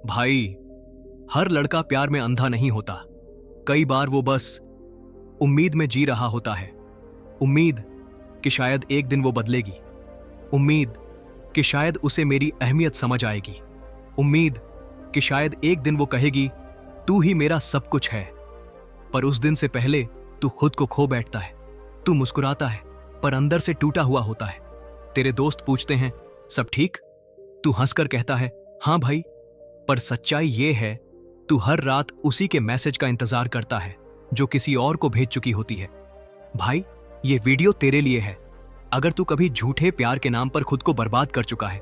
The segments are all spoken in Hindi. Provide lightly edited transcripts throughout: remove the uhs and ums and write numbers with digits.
भाई, हर लड़का प्यार में अंधा नहीं होता। कई बार वो बस उम्मीद में जी रहा होता है। उम्मीद कि शायद एक दिन वो बदलेगी। उम्मीद कि शायद उसे मेरी अहमियत समझ आएगी। उम्मीद कि शायद एक दिन वो कहेगी, तू ही मेरा सब कुछ है। पर उस दिन से पहले तू खुद को खो बैठता है। तू मुस्कुराता है पर अंदर से टूटा हुआ होता है। तेरे दोस्त पूछते हैं, सब ठीक? तू हंसकर कहता है, हां भाई। पर सच्चाई ये है, तू हर रात उसी के मैसेज का इंतजार करता है जो किसी और को भेज चुकी होती है। भाई, ये वीडियो तेरे लिए है। अगर तू कभी झूठे प्यार के नाम पर खुद को बर्बाद कर चुका है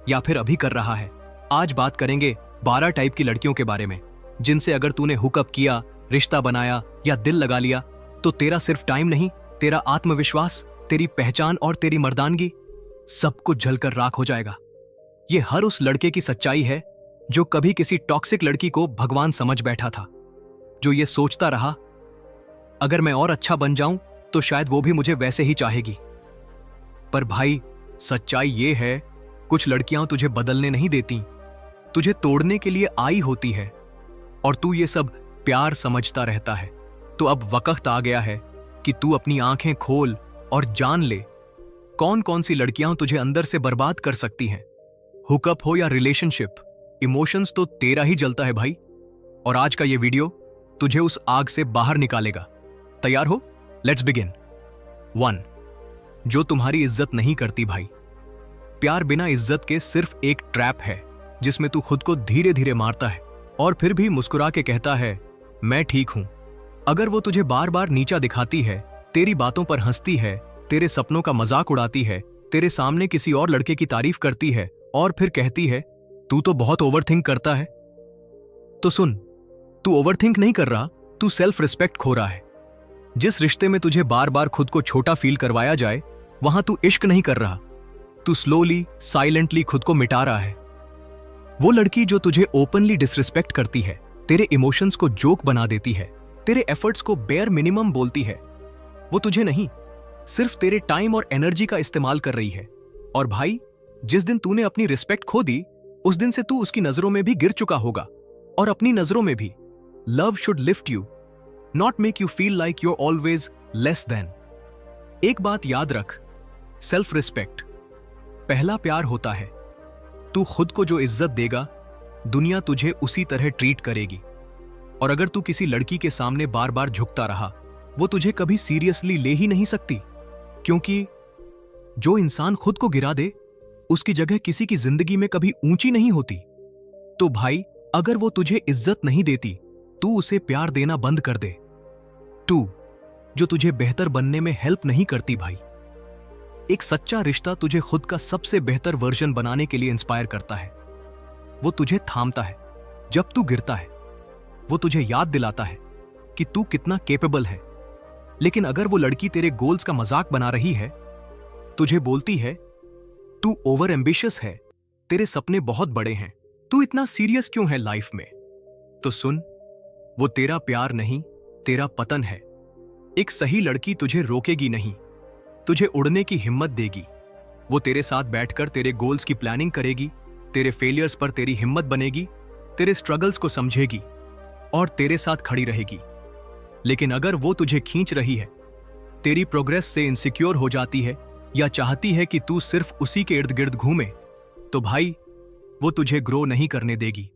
या फिर अभी कर रहा है, आज बात करेंगे 12 टाइप की लड़कियों के बारे में, जिनसे अगर तूने हुकअप किया, रिश्ता बनाया या दिल लगा लिया तो तेरा सिर्फ टाइम नहीं, तेरा आत्मविश्वास, तेरी पहचान और तेरी मर्दानगी सब कुछ जलकर राख हो जाएगा। ये हर उस लड़के की सच्चाई है जो कभी किसी टॉक्सिक लड़की को भगवान समझ बैठा था, जो ये सोचता रहा, अगर मैं और अच्छा बन जाऊं तो शायद वो भी मुझे वैसे ही चाहेगी। पर भाई, सच्चाई ये है, कुछ लड़कियां तुझे बदलने नहीं देती, तुझे तोड़ने के लिए आई होती है। और तू ये सब प्यार समझता रहता है। तो अब वक्त आ गया है कि तू अपनी आंखें खोल और जान ले, कौन कौन सी लड़कियां तुझे अंदर से बर्बाद कर सकती हैं। हुकअप हो या रिलेशनशिप, इमोशंस तो तेरा ही जलता है भाई। और आज का ये वीडियो तुझे उस आग से बाहर निकालेगा। तैयार हो? Let's begin. 1. जो तुम्हारी इज्जत नहीं करती भाई। प्यार बिना इज्जत के सिर्फ एक ट्रैप है जिसमें तू खुद को धीरे धीरे मारता है और फिर भी मुस्कुरा के कहता है, मैं ठीक हूं। अगर वो तुझे बार बार नीचा दिखाती है, तेरी बातों पर हंसती है, तेरे सपनों का मजाक उड़ाती है, तेरे सामने किसी और लड़के की तारीफ करती है और फिर कहती है, तू तो बहुत ओवरथिंक करता है, तो सुन, तू ओवरथिंक नहीं कर रहा, तू सेल्फ रिस्पेक्ट खो रहा है। जिस रिश्ते में तुझे बार बार खुद को छोटा फील करवाया जाए, वहां तू इश्क नहीं कर रहा, तू स्लोली, साइलेंटली खुद को मिटा रहा है। वो लड़की जो तुझे ओपनली डिसरिस्पेक्ट करती है, तेरे इमोशंस को जोक बना देती है, तेरे एफर्ट्स को बेयर मिनिमम बोलती है, वो तुझे नहीं, सिर्फ तेरे टाइम और एनर्जी का इस्तेमाल कर रही है। और भाई, जिस दिन तूने अपनी रिस्पेक्ट खो दी, उस दिन से तू उसकी नजरों में भी गिर चुका होगा, और अपनी नजरों में भी। Love should lift you, not make you feel like you are always less than. एक बात याद रख, सेल्फ रिस्पेक्ट पहला प्यार होता है। तू खुद को जो इज्जत देगा, दुनिया तुझे उसी तरह ट्रीट करेगी। और अगर तू किसी लड़की के सामने बार बार झुकता रहा, वो तुझे कभी सीरियसली ले ही नहीं सकती, क्योंकि जो इंसान खुद को गिरा दे, उसकी जगह किसी की जिंदगी में कभी ऊंची नहीं होती। तो भाई, अगर वो तुझे इज्जत नहीं देती, तू उसे प्यार देना बंद कर दे। 2. जो तुझे बेहतर बनने में हेल्प नहीं करती भाई। एक सच्चा रिश्ता तुझे खुद का सबसे बेहतर वर्जन बनाने के लिए इंस्पायर करता है। वो तुझे थामता है जब तू गिरता है, वो तुझे याद दिलाता है कि तू कितना केपेबल है। लेकिन अगर वो लड़की तेरे गोल्स का मजाक बना रही है, तुझे बोलती है, तू ओवर एम्बिशियस है, तेरे सपने बहुत बड़े हैं, तू इतना सीरियस क्यों है लाइफ में, तो सुन, वो तेरा प्यार नहीं, तेरा पतन है। एक सही लड़की तुझे रोकेगी नहीं, तुझे उड़ने की हिम्मत देगी। वो तेरे साथ बैठकर तेरे गोल्स की प्लानिंग करेगी, तेरे फेलियर्स पर तेरी हिम्मत बनेगी, तेरे स्ट्रगल्स को समझेगी और तेरे साथ खड़ी रहेगी। लेकिन अगर वो तुझे खींच रही है, तेरी प्रोग्रेस से इनसिक्योर हो जाती है या चाहती है कि तू सिर्फ उसी के इर्द गिर्द घूमे, तो भाई, वो तुझे ग्रो नहीं करने देगी,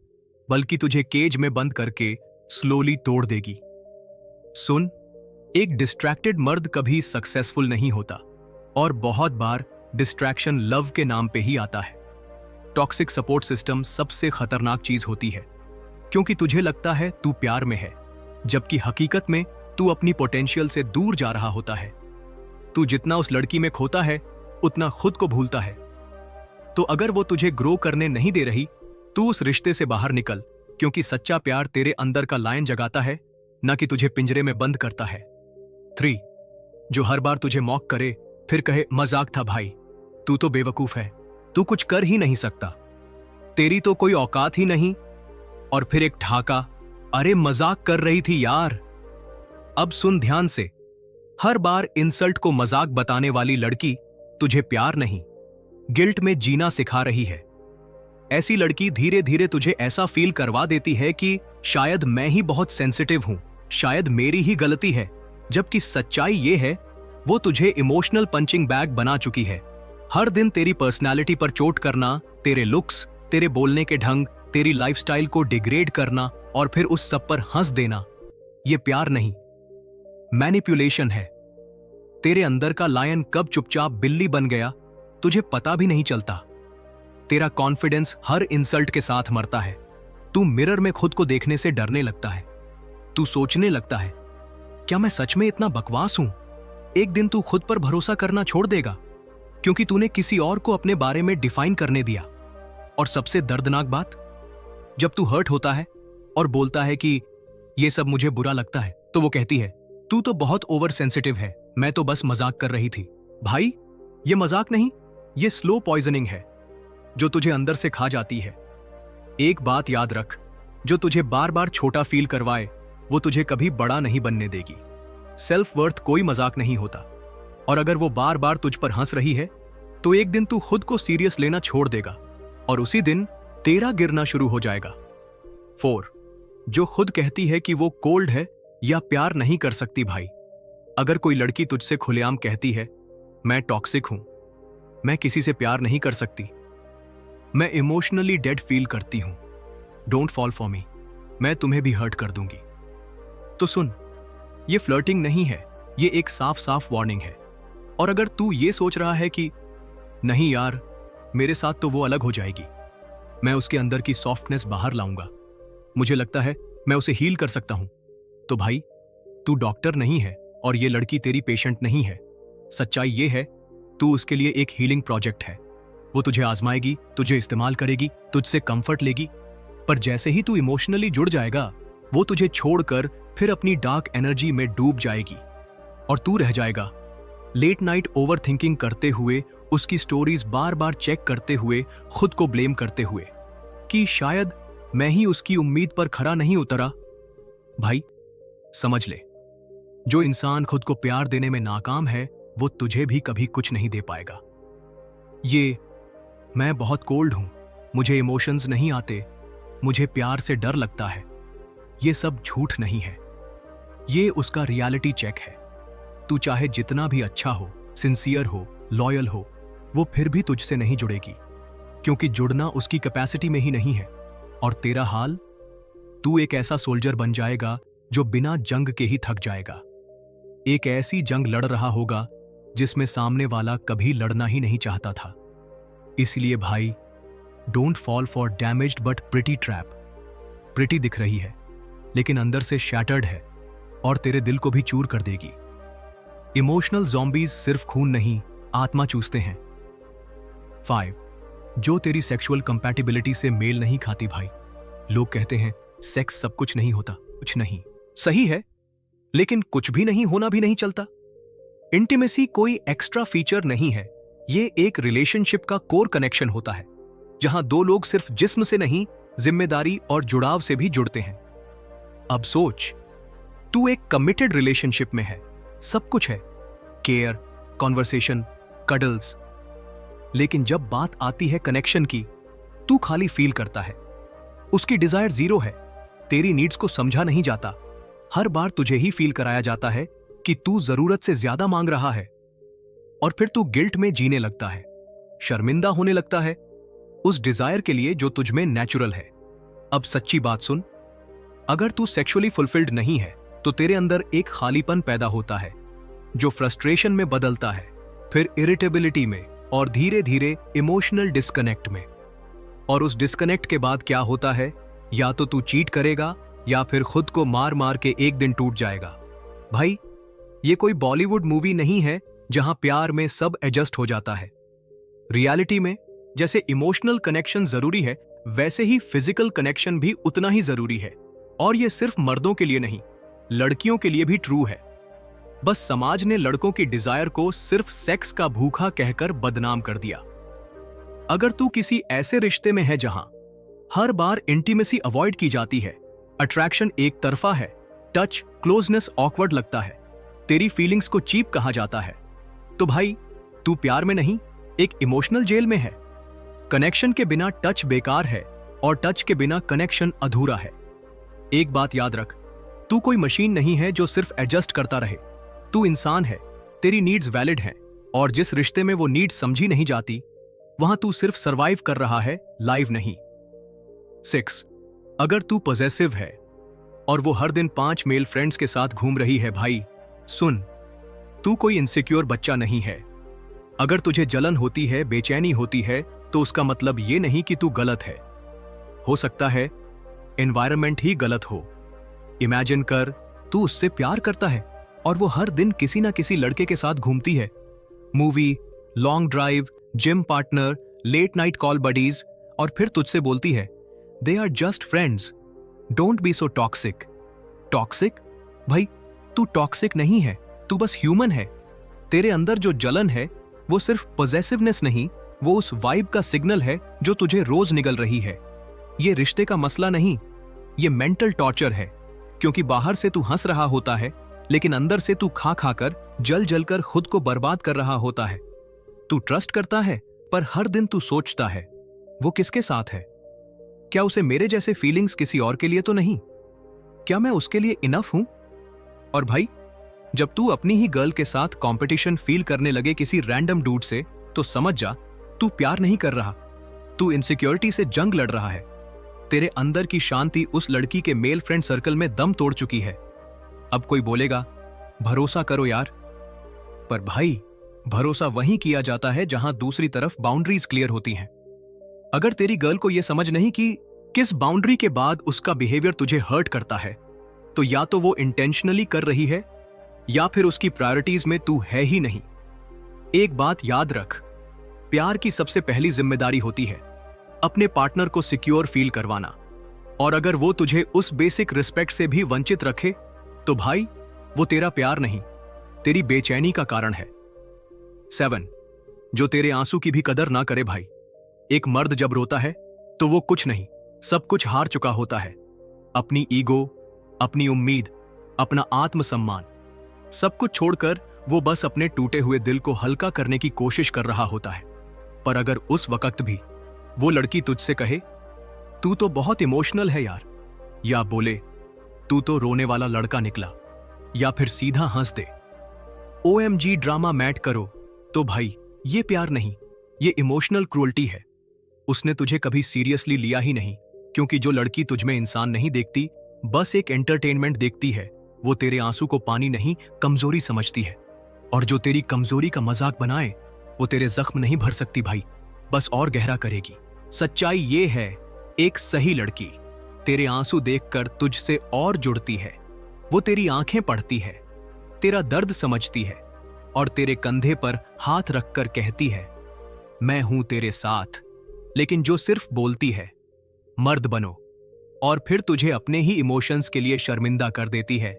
बल्कि तुझे केज में बंद करके स्लोली तोड़ देगी। सुन, एक डिस्ट्रैक्टेड मर्द कभी सक्सेसफुल नहीं होता, और बहुत बार डिस्ट्रैक्शन लव के नाम पे ही आता है। टॉक्सिक सपोर्ट सिस्टम सबसे खतरनाक चीज होती है, क्योंकि तुझे लगता है तू प्यार में है, जबकि हकीकत में तू अपनी पोटेंशियल से दूर जा रहा होता है। तू जितना उस लड़की में खोता है, उतना खुद को भूलता है। तो अगर वो तुझे ग्रो करने नहीं दे रही, तू उस रिश्ते से बाहर निकल, क्योंकि सच्चा प्यार तेरे अंदर का लायन जगाता है, ना कि तुझे पिंजरे में बंद करता है। 3. जो हर बार तुझे मॉक करे, फिर कहे, मजाक था भाई, तू तो बेवकूफ है, तू कुछ कर ही नहीं सकता, तेरी तो कोई औकात ही नहीं। और फिर एक ठाका, अरे मजाक कर रही थी यार। अब सुन ध्यान से, हर बार इंसल्ट को मजाक बताने वाली लड़की तुझे प्यार नहीं, गिल्ट में जीना सिखा रही है। ऐसी लड़की धीरे धीरे तुझे ऐसा फील करवा देती है कि शायद मैं ही बहुत सेंसिटिव हूं, शायद मेरी ही गलती है, जबकि सच्चाई ये है वो तुझे इमोशनल पंचिंग बैग बना चुकी है। हर दिन तेरी पर्सनालिटी पर चोट करना, तेरे लुक्स, तेरे बोलने के ढंग, तेरी लाइफस्टाइल को डिग्रेड करना और फिर उस सब पर हंस देना। ये प्यार नहीं, मैनिपुलेशन है। तेरे अंदर का लायन कब चुपचाप बिल्ली बन गया तुझे पता भी नहीं चलता। तेरा कॉन्फिडेंस हर इंसल्ट के साथ मरता है। तू मिरर में खुद को देखने से डरने लगता है। तू सोचने लगता है, क्या मैं सच में इतना बकवास हूं? एक दिन तू खुद पर भरोसा करना छोड़ देगा क्योंकि तूने किसी और को अपने बारे में डिफाइन करने दिया। और सबसे दर्दनाक बात, जब तू हर्ट होता है और बोलता है कि ये सब मुझे बुरा लगता है, तो वो कहती है तू तो बहुत ओवर सेंसिटिव है, मैं तो बस मजाक कर रही थी। भाई, ये मजाक नहीं, ये स्लो पॉइजनिंग है जो तुझे अंदर से खा जाती है। एक बात याद रख, जो तुझे बार बार छोटा फील करवाए वो तुझे कभी बड़ा नहीं बनने देगी। सेल्फ वर्थ कोई मजाक नहीं होता, और अगर वो बार बार तुझ पर हंस रही है तो एक दिन तू खुद को सीरियस लेना छोड़ देगा और उसी दिन तेरा गिरना शुरू हो जाएगा। 4. जो खुद कहती है कि वो कोल्ड है या प्यार नहीं कर सकती। भाई, अगर कोई लड़की तुझसे खुलेआम कहती है मैं टॉक्सिक हूं, मैं किसी से प्यार नहीं कर सकती, मैं इमोशनली डेड फील करती हूं, डोंट फॉल फॉर मी, मैं तुम्हें भी हर्ट कर दूंगी, तो सुन, ये फ्लर्टिंग नहीं है, ये एक साफ साफ वार्निंग है। और अगर तू ये सोच रहा है कि नहीं यार, मेरे साथ तो वो अलग हो जाएगी, मैं उसके अंदर की सॉफ्टनेस बाहर लाऊंगा, मुझे लगता है मैं उसे हील कर सकता हूं, तो भाई, तू डॉक्टर नहीं है और ये लड़की तेरी पेशेंट नहीं है। सच्चाई ये है, तू उसके लिए एक हीलिंग प्रोजेक्ट है। वो तुझे आजमाएगी, तुझे इस्तेमाल करेगी, तुझसे कंफर्ट लेगी, पर जैसे ही तू इमोशनली जुड़ जाएगा वो तुझे छोड़कर फिर अपनी डार्क एनर्जी में डूब जाएगी और तू रह जाएगा लेट नाइट ओवर थिंकिंग करते हुए, उसकी स्टोरीज बार बार चेक करते हुए, खुद को ब्लेम करते हुए कि शायद मैं ही उसकी उम्मीद पर खरा नहीं उतरा। भाई, समझ ले, जो इंसान खुद को प्यार देने में नाकाम है वो तुझे भी कभी कुछ नहीं दे पाएगा। ये मैं बहुत कोल्ड हूं, मुझे इमोशंस नहीं आते, मुझे प्यार से डर लगता है, ये सब झूठ नहीं है, ये उसका रियलिटी चेक है। तू चाहे जितना भी अच्छा हो, सिंसियर हो, लॉयल हो, वो फिर भी तुझसे नहीं जुड़ेगी क्योंकि जुड़ना उसकी कैपेसिटी में ही नहीं है। और तेरा हाल, तू एक ऐसा सोल्जर बन जाएगा जो बिना जंग के ही थक जाएगा। एक ऐसी जंग लड़ रहा होगा जिसमें सामने वाला कभी लड़ना ही नहीं चाहता था। इसलिए भाई, don't fall for damaged but pretty trap. Pretty दिख रही है लेकिन अंदर से शैटर्ड है और तेरे दिल को भी चूर कर देगी। इमोशनल ज़ॉम्बीज सिर्फ खून नहीं, आत्मा चूसते हैं। 5. जो तेरी सेक्सुअल कंपैटिबिलिटी से मेल नहीं खाती। भाई, लोग कहते हैं सेक्स सब कुछ नहीं होता, कुछ नहीं, सही है, लेकिन कुछ भी नहीं होना भी नहीं चलता। इंटीमेसी कोई एक्स्ट्रा फीचर नहीं है, ये एक रिलेशनशिप का कोर कनेक्शन होता है जहां दो लोग सिर्फ जिस्म से नहीं, जिम्मेदारी और जुड़ाव से भी जुड़ते हैं। अब सोच, तू एक कमिटेड रिलेशनशिप में है, सब कुछ है, केयर, कॉन्वर्सेशन, कडल्स, लेकिन जब बात आती है कनेक्शन की, तू खाली फील करता है, उसकी डिजायर जीरो है, तेरी नीड्स को समझा नहीं जाता, हर बार तुझे ही फील कराया जाता है कि तू जरूरत से ज्यादा मांग रहा है, और फिर तू गिल्ट में जीने लगता है, शर्मिंदा होने लगता है उस डिजायर के लिए जो तुझ में नेचुरल है। अब सच्ची बात सुन, अगर तू सेक्सुअली फुलफिल्ड नहीं है तो तेरे अंदर एक खालीपन पैदा होता है जो फ्रस्ट्रेशन में बदलता है, फिर इरिटेबिलिटी में और धीरे धीरे इमोशनल डिस्कनेक्ट में। और उस डिस्कनेक्ट के बाद क्या होता है, या तो तू चीट करेगा या फिर खुद को मार मार के एक दिन टूट जाएगा। भाई, ये कोई बॉलीवुड मूवी नहीं है जहां प्यार में सब एडजस्ट हो जाता है। रियलिटी में जैसे इमोशनल कनेक्शन जरूरी है, वैसे ही फिजिकल कनेक्शन भी उतना ही जरूरी है। और ये सिर्फ मर्दों के लिए नहीं, लड़कियों के लिए भी ट्रू है। बस समाज ने लड़कों की डिजायर को सिर्फ सेक्स का भूखा कहकर बदनाम कर दिया। अगर तू किसी ऐसे रिश्ते में है जहां हर बार इंटीमेसी अवॉइड की जाती है, अट्रैक्शन एक तरफा है, टच, क्लोजनेस ऑकवर्ड लगता है, तेरी फीलिंग्स को चीप कहा जाता है, तो भाई, तू प्यार में नहीं, एक इमोशनल जेल में है। कनेक्शन के बिना टच बेकार है और टच के बिना कनेक्शन अधूरा है। एक बात याद रख, तू कोई मशीन नहीं है जो सिर्फ एडजस्ट करता रहे। तू इंसान है, तेरी नीड्स वैलिड हैं, और जिस रिश्ते में वो नीड्स समझी नहीं जाती वहां तू सिर्फ सरवाइव कर रहा है, लाइव नहीं। 6. अगर तू पॉजेसिव है और वो हर दिन 5 मेल फ्रेंड्स के साथ घूम रही है, भाई सुन, तू कोई इनसिक्योर बच्चा नहीं है। अगर तुझे जलन होती है, बेचैनी होती है, तो उसका मतलब ये नहीं कि तू गलत है। हो सकता है एनवायरनमेंट ही गलत हो। इमेजिन कर, तू उससे प्यार करता है और वो हर दिन किसी ना किसी लड़के के साथ घूमती है। Movie, long drive, gym partner, late night call buddies, और फिर तुझसे बोलती है they are just friends, don't be so toxic. Toxic? भाई तू टॉक्सिक नहीं है, तू बस ह्यूमन है। तेरे अंदर जो जलन है वो सिर्फ पॉजेसिवनेस नहीं, वो उस वाइब का सिग्नल है जो तुझे रोज निगल रही है। ये रिश्ते का मसला नहीं, ये मेंटल टॉर्चर है, क्योंकि बाहर से तू हंस रहा होता है लेकिन अंदर से तू खा खाकर जल जलकर खुद को बर्बाद कर रहा होता है। तू ट्रस्ट करता है पर हर दिन तू सोचता है वो किसके साथ है? क्या उसे मेरे जैसे फीलिंग्स किसी और के लिए तो नहीं? क्या मैं उसके लिए इनफ हूं? और भाई जब तू अपनी ही गर्ल के साथ कंपटीशन फील करने लगे किसी रैंडम डूड से, तो समझ जा तू प्यार नहीं कर रहा, तू इनसिक्योरिटी से जंग लड़ रहा है। तेरे अंदर की शांति उस लड़की के मेल फ्रेंड सर्कल में दम तोड़ चुकी है। अब कोई बोलेगा भरोसा करो यार, पर भाई भरोसा वहीं किया जाता है जहां दूसरी तरफ बाउंड्रीज क्लियर होती हैं। अगर तेरी गर्ल को यह समझ नहीं कि किस बाउंड्री के बाद उसका बिहेवियर तुझे हर्ट करता है, तो या तो वो इंटेंशनली कर रही है या फिर उसकी प्रायोरिटीज में तू है ही नहीं। एक बात याद रख, प्यार की सबसे पहली जिम्मेदारी होती है अपने पार्टनर को सिक्योर फील करवाना, और अगर वो तुझे उस बेसिक रिस्पेक्ट से भी वंचित रखे तो भाई वो तेरा प्यार नहीं, तेरी बेचैनी का कारण है। 7. जो तेरे आंसू की भी कदर ना करे भाई। एक मर्द जब रोता है तो वो कुछ नहीं, सब कुछ हार चुका होता है। अपनी ईगो, अपनी उम्मीद, अपना आत्मसम्मान, सब कुछ छोड़कर वो बस अपने टूटे हुए दिल को हल्का करने की कोशिश कर रहा होता है। पर अगर उस वक्त भी वो लड़की तुझसे कहे तू तो बहुत इमोशनल है यार, या बोले तू तो रोने वाला लड़का निकला, या फिर सीधा हंस दे OMG ड्रामा मैट करो, तो भाई ये प्यार नहीं, ये इमोशनल क्रूअल्टी है। उसने तुझे कभी सीरियसली लिया ही नहीं, क्योंकि जो लड़की तुझमें इंसान नहीं देखती, बस एक एंटरटेनमेंट देखती है, वो तेरे आंसू को पानी नहीं कमजोरी समझती है। और जो तेरी कमजोरी का मजाक बनाए वो तेरे जख्म नहीं भर सकती भाई, बस और गहरा करेगी। सच्चाई ये है, एक सही लड़की तेरे आंसू देखकर तुझसे और जुड़ती है। वो तेरी आंखें पढ़ती है, तेरा दर्द समझती है, और तेरे कंधे पर हाथ रखकर कहती है मैं हूं तेरे साथ। लेकिन जो सिर्फ बोलती है मर्द बनो और फिर तुझे अपने ही इमोशंस के लिए शर्मिंदा कर देती है,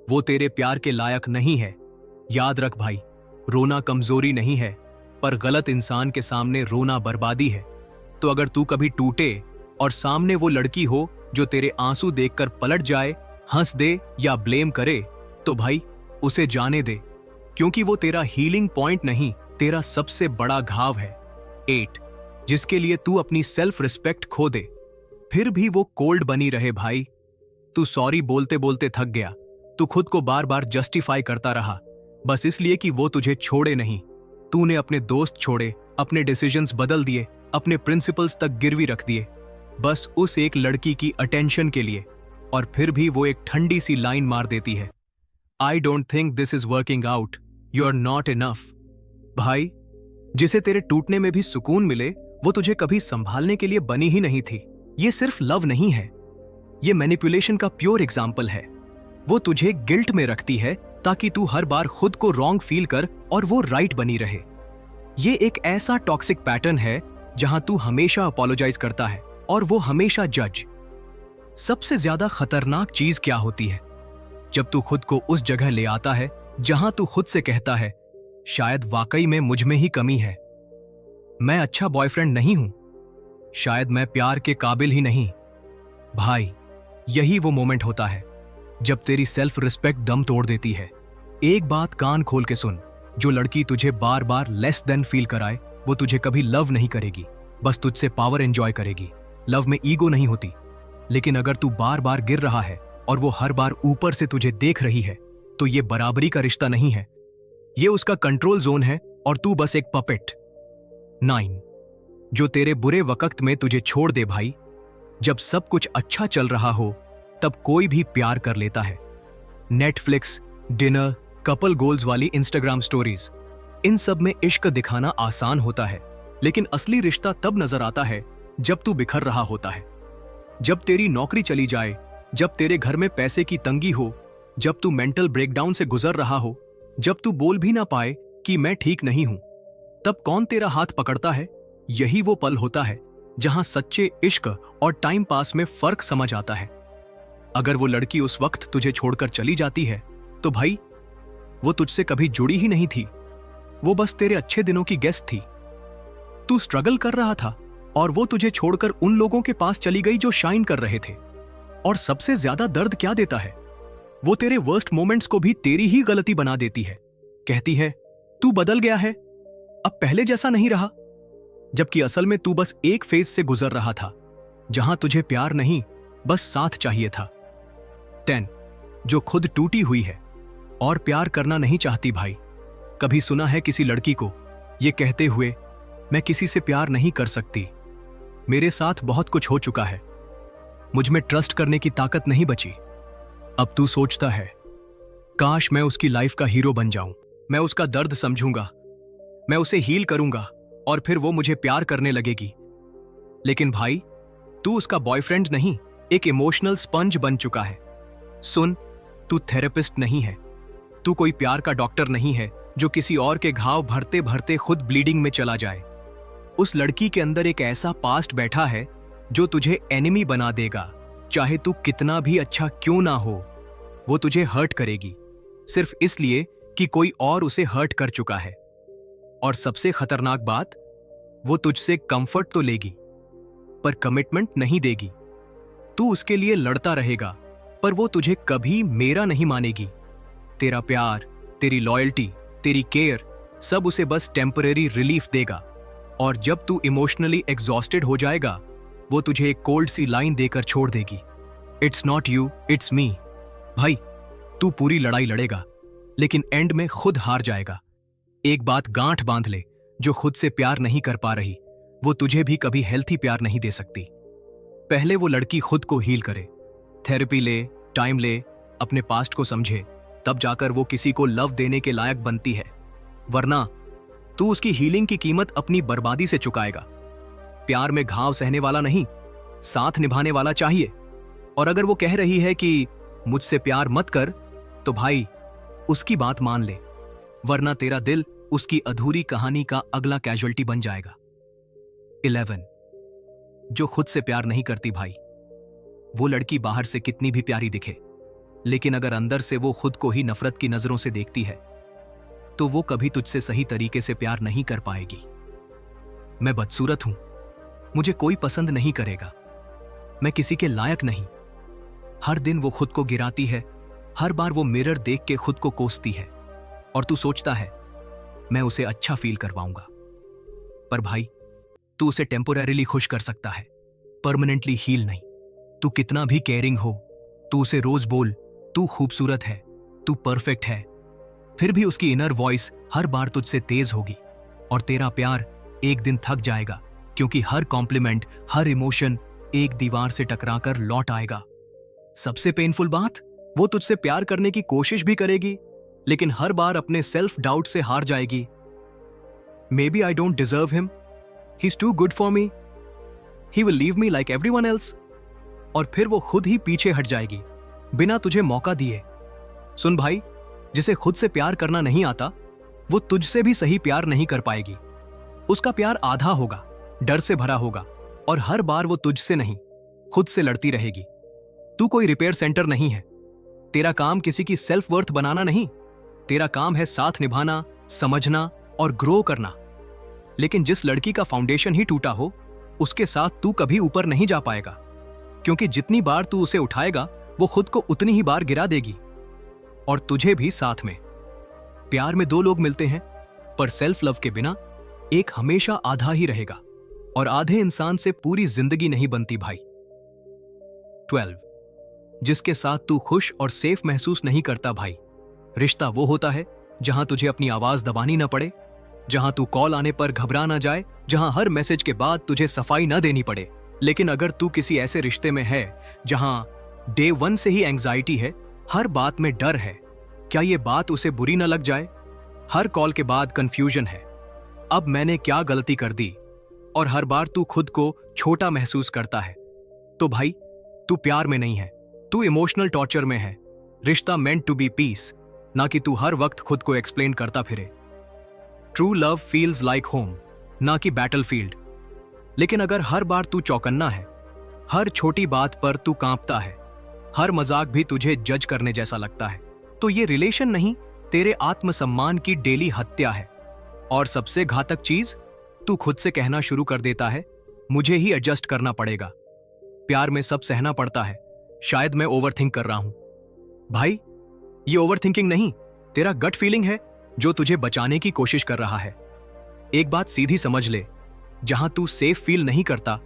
वो तेरे प्यार के लायक नहीं है। याद रख भाई, रोना कमजोरी नहीं है, पर गलत इंसान के सामने रोना बर्बादी है। तो अगर तू कभी टूटे और सामने वो लड़की हो जो तेरे आंसू देखकर पलट जाए, हंस दे या ब्लेम करे, तो भाई उसे जाने दे, क्योंकि वो तेरा हीलिंग पॉइंट नहीं, तेरा सबसे बड़ा घाव है। 8. जिसके लिए तू अपनी सेल्फ रिस्पेक्ट खो दे, फिर भी वो कोल्ड बनी रहे भाई। तू सॉरी बोलते बोलते थक गया, तू खुद को बार बार जस्टिफाई करता रहा, बस इसलिए कि वो तुझे छोड़े नहीं। तूने अपने दोस्त छोड़े, अपने डिसीजंस बदल दिए, अपने प्रिंसिपल्स तक गिरवी रख दिए, बस उस एक लड़की की अटेंशन के लिए। और फिर भी वो एक ठंडी सी लाइन मार देती है, I don't think this is working out, you are not enough. भाई जिसे तेरे टूटने में भी सुकून मिले, वो तुझे कभी संभालने के लिए बनी ही नहीं थी। ये सिर्फ लव नहीं है, ये मैनिपुलेशन का प्योर एग्जाम्पल है। वो तुझे गिल्ट में रखती है ताकि तू हर बार खुद को रॉन्ग फील कर और वो राइट बनी रहे। ये एक ऐसा टॉक्सिक पैटर्न है जहां तू हमेशा अपोलोजाइज करता है और वो हमेशा जज। सबसे ज्यादा खतरनाक चीज क्या होती है? जब तू खुद को उस जगह ले आता है जहां तू खुद से कहता है शायद वाकई में मुझ में ही कमी है, मैं अच्छा बॉयफ्रेंड नहीं हूं, शायद मैं प्यार के काबिल ही नहीं। भाई यही वो मोमेंट होता है जब तेरी सेल्फ रिस्पेक्ट दम तोड़ देती है। एक बात कान खोल के सुन, जो लड़की तुझे बार बार लेस देन फील कराए, वो तुझे कभी लव नहीं करेगी। बस तुझसे पावर एंजॉय करेगी। लव में ईगो नहीं होती। लेकिन अगर तू बार बार गिर रहा है और वो हर बार ऊपर से तुझे देख रही है, तो ये बराबरी का रिश्ता नहीं है, ये उसका कंट्रोल जोन है और तू बस एक पपेट। 9, जो तेरे बुरे वक्त में तुझे छोड़ दे भाई। जब सब कुछ अच्छा चल रहा हो तब कोई भी प्यार कर लेता है। नेटफ्लिक्स, डिनर, कपल गोल्स वाली इंस्टाग्राम स्टोरीज, इन सब में इश्क दिखाना आसान होता है, लेकिन असली रिश्ता तब नजर आता है जब तू बिखर रहा होता है, जब तेरी नौकरी चली जाए, जब तेरे घर में पैसे की तंगी हो, जब तू मेंटल ब्रेकडाउन से गुजर रहा हो, जब तू बोल भी ना पाए कि मैं ठीक नहीं हूं। तब कौन तेरा हाथ पकड़ता है? यही वो पल होता है जहां सच्चे इश्क और टाइम पास में फर्क समझ आता है। अगर वो लड़की उस वक्त तुझे छोड़कर चली जाती है तो भाई वो तुझसे कभी जुड़ी ही नहीं थी, वो बस तेरे अच्छे दिनों की गेस्ट थी। तू स्ट्रगल कर रहा था और वो तुझे छोड़कर उन लोगों के पास चली गई जो शाइन कर रहे थे। और सबसे ज्यादा दर्द क्या देता है, वो तेरे वर्स्ट मोमेंट्स को भी तेरी ही गलती बना देती है। कहती है तू बदल गया है, अब पहले जैसा नहीं रहा, जबकि असल में तू बस एक फेज से गुजर रहा था जहां तुझे प्यार नहीं बस साथ चाहिए था। 10, जो खुद टूटी हुई है और प्यार करना नहीं चाहती भाई। कभी सुना है किसी लड़की को ये कहते हुए, मैं किसी से प्यार नहीं कर सकती, मेरे साथ बहुत कुछ हो चुका है, मुझ में ट्रस्ट करने की ताकत नहीं बची। अब तू सोचता है काश मैं उसकी लाइफ का हीरो बन जाऊं, मैं उसका दर्द समझूंगा, मैं उसे हील करूंगा और फिर वो मुझे प्यार करने लगेगी। लेकिन भाई तू उसका बॉयफ्रेंड नहीं, एक इमोशनल स्पंज बन चुका है। सुन, तू थेरेपिस्ट नहीं है, तू कोई प्यार का डॉक्टर नहीं है जो किसी और के घाव भरते भरते खुद ब्लीडिंग में चला जाए। उस लड़की के अंदर एक ऐसा पास्ट बैठा है जो तुझे एनिमी बना देगा, चाहे तू कितना भी अच्छा क्यों ना हो। वो तुझे हर्ट करेगी सिर्फ इसलिए कि कोई और उसे हर्ट कर चुका है। और सबसे खतरनाक बात, वो तुझसे कंफर्ट तो लेगी पर कमिटमेंट नहीं देगी। तू उसके लिए लड़ता रहेगा पर वो तुझे कभी मेरा नहीं मानेगी। तेरा प्यार, तेरी लॉयल्टी, तेरी केयर सब उसे बस टेम्परेरी रिलीफ देगा। और जब तू इमोशनली एग्जॉस्टेड हो जाएगा, वो तुझे एक कोल्ड सी लाइन देकर छोड़ देगी, it's not you it's me. भाई तू पूरी लड़ाई लड़ेगा लेकिन एंड में खुद हार जाएगा। एक बात गांठ बांध ले, जो खुद से प्यार नहीं कर पा रही वो तुझे भी कभी हेल्थी प्यार नहीं दे सकती। पहले वो लड़की खुद को हील करे, थेरेपी ले, टाइम ले, अपने पास्ट को समझे, तब जाकर वो किसी को लव देने के लायक बनती है। वरना तू उसकी हीलिंग की कीमत अपनी बर्बादी से चुकाएगा। प्यार में घाव सहने वाला नहीं, साथ निभाने वाला चाहिए। और अगर वो कह रही है कि मुझसे प्यार मत कर, तो भाई उसकी बात मान ले, वरना तेरा दिल उसकी अधूरी कहानी का अगला कैजुअल्टी बन जाएगा। 11, जो खुद से प्यार नहीं करती भाई। वो लड़की बाहर से कितनी भी प्यारी दिखे, लेकिन अगर अंदर से वो खुद को ही नफरत की नजरों से देखती है तो वो कभी तुझसे सही तरीके से प्यार नहीं कर पाएगी। मैं बदसूरत हूं, मुझे कोई पसंद नहीं करेगा, मैं किसी के लायक नहीं। हर दिन वो खुद को गिराती है, हर बार वो मिरर देख के खुद को कोसती है और तू सोचता है मैं उसे अच्छा फील करवाऊंगा। पर भाई तू उसे टेम्पोररीली खुश कर सकता है, परमानेंटली हील नहीं। तू कितना भी केयरिंग हो, तू उसे रोज बोल तू खूबसूरत है, तू परफेक्ट है, फिर भी उसकी इनर वॉइस हर बार तुझसे तेज होगी और तेरा प्यार एक दिन थक जाएगा, क्योंकि हर कॉम्प्लीमेंट, हर इमोशन एक दीवार से टकराकर लौट आएगा। सबसे पेनफुल बात, वो तुझसे प्यार करने की कोशिश भी करेगी लेकिन हर बार अपने सेल्फ डाउट से हार जाएगी। Maybe I don't deserve him, he is too good for me, he will leave me like everyone else. और फिर वो खुद ही पीछे हट जाएगी बिना तुझे मौका दिए। सुन भाई, जिसे खुद से प्यार करना नहीं आता वो तुझसे भी सही प्यार नहीं कर पाएगी। उसका प्यार आधा होगा, डर से भरा होगा और हर बार वो तुझसे नहीं खुद से लड़ती रहेगी। तू कोई रिपेयर सेंटर नहीं है, तेरा काम किसी की सेल्फ वर्थ बनाना नहीं, तेरा काम है साथ निभाना, समझना और ग्रो करना। लेकिन जिस लड़की का फाउंडेशन ही टूटा हो उसके साथ तू कभी ऊपर नहीं जा पाएगा, क्योंकि जितनी बार तू उसे उठाएगा वो खुद को उतनी ही बार गिरा देगी और तुझे भी साथ में। प्यार में दो लोग मिलते हैं पर सेल्फ लव के बिना एक हमेशा आधा ही रहेगा। और आधे इंसान से पूरी जिंदगी नहीं बनती भाई। 12 जिसके साथ तू खुश और सेफ महसूस नहीं करता भाई। रिश्ता वो होता है जहां तुझे अपनी आवाज दबानी ना पड़े, जहां तू कॉल आने पर घबरा ना जाए, जहां हर मैसेज के बाद तुझे सफाई ना देनी पड़े। लेकिन अगर तू किसी ऐसे रिश्ते में है जहां डे 1 से ही एंग्जाइटी है, हर बात में डर है, क्या ये बात उसे बुरी ना लग जाए, हर कॉल के बाद कंफ्यूजन है, अब मैंने क्या गलती कर दी, और हर बार तू खुद को छोटा महसूस करता है, तो भाई तू प्यार में नहीं है, तू इमोशनल टॉर्चर में है। रिश्ता मेंट टू बी पीस, ना कि तू हर वक्त खुद को एक्सप्लेन करता फिरे। True love feels like home, ना कि बैटलफील्ड। लेकिन अगर हर बार तू चौकन्ना है, हर छोटी बात पर तू कांपता है, हर मजाक भी तुझे जज करने जैसा लगता है, तो ये रिलेशन नहीं, तेरे आत्मसम्मान की डेली हत्या है। और सबसे घातक चीज, तू खुद से कहना शुरू कर देता है, मुझे ही एडजस्ट करना पड़ेगा, प्यार में सब सहना पड़ता है, शायद मैं ओवरथिंक कर रहा हूं। भाई ये ओवरथिंकिंग नहीं, तेरा गट फीलिंग है जो तुझे बचाने की कोशिश कर रहा है। एक बात सीधी समझ ले, जहां तू सेफ फील नहीं करता,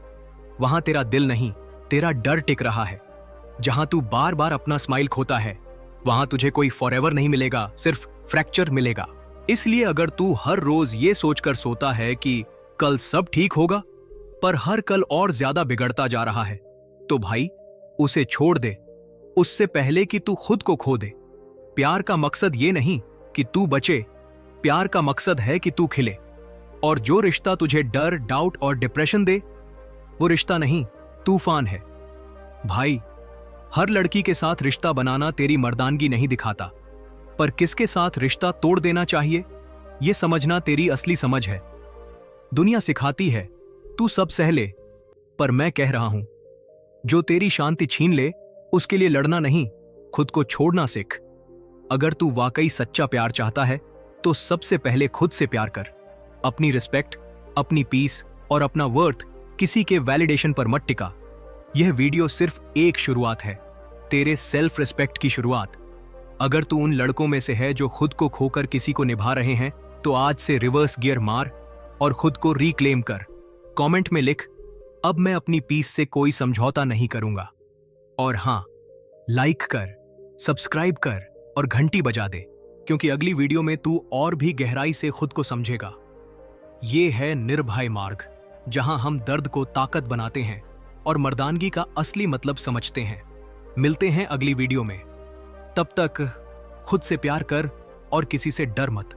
वहां तेरा दिल नहीं, तेरा डर टिक रहा है। जहां तू बार बार अपना स्माइल खोता है, वहां तुझे कोई फॉरएवर नहीं मिलेगा, सिर्फ फ्रैक्चर मिलेगा। इसलिए अगर तू हर रोज ये सोचकर सोता है कि कल सब ठीक होगा, पर हर कल और ज्यादा बिगड़ता जा रहा है, तो भाई उसे छोड़ दे, उससे पहले कि तू खुद को खो दे। प्यार का मकसद ये नहीं कि तू बचे, प्यार का मकसद है कि तू खिले। और जो रिश्ता तुझे डर, डाउट और डिप्रेशन दे, वो रिश्ता नहीं, तूफान है। भाई हर लड़की के साथ रिश्ता बनाना तेरी मर्दानगी नहीं दिखाता, पर किसके साथ रिश्ता तोड़ देना चाहिए, यह समझना तेरी असली समझ है। दुनिया सिखाती है तू सब सह ले, पर मैं कह रहा हूं, जो तेरी शांति छीन ले, उसके लिए लड़ना नहीं, खुद को छोड़ना सीख। अगर तू वाकई सच्चा प्यार चाहता है, तो सबसे पहले खुद से प्यार कर। अपनी रिस्पेक्ट, अपनी पीस और अपना वर्थ किसी के वैलिडेशन पर मत टिका। यह वीडियो सिर्फ एक शुरुआत है, तेरे सेल्फ रिस्पेक्ट की शुरुआत। अगर तू उन लड़कों में से है जो खुद को खोकर किसी को निभा रहे हैं, तो आज से रिवर्स गियर मार और खुद को रिक्लेम कर। कमेंट में लिख, अब मैं अपनी पीस से कोई समझौता नहीं करूंगा। और हां, लाइक कर, सब्सक्राइब कर और घंटी बजा दे, क्योंकि अगली वीडियो में तू और भी गहराई से खुद को समझेगा। ये है निर्भय मार्ग, जहां हम दर्द को ताकत बनाते हैं और मर्दानगी का असली मतलब समझते हैं। मिलते हैं अगली वीडियो में, तब तक खुद से प्यार कर और किसी से डर मत।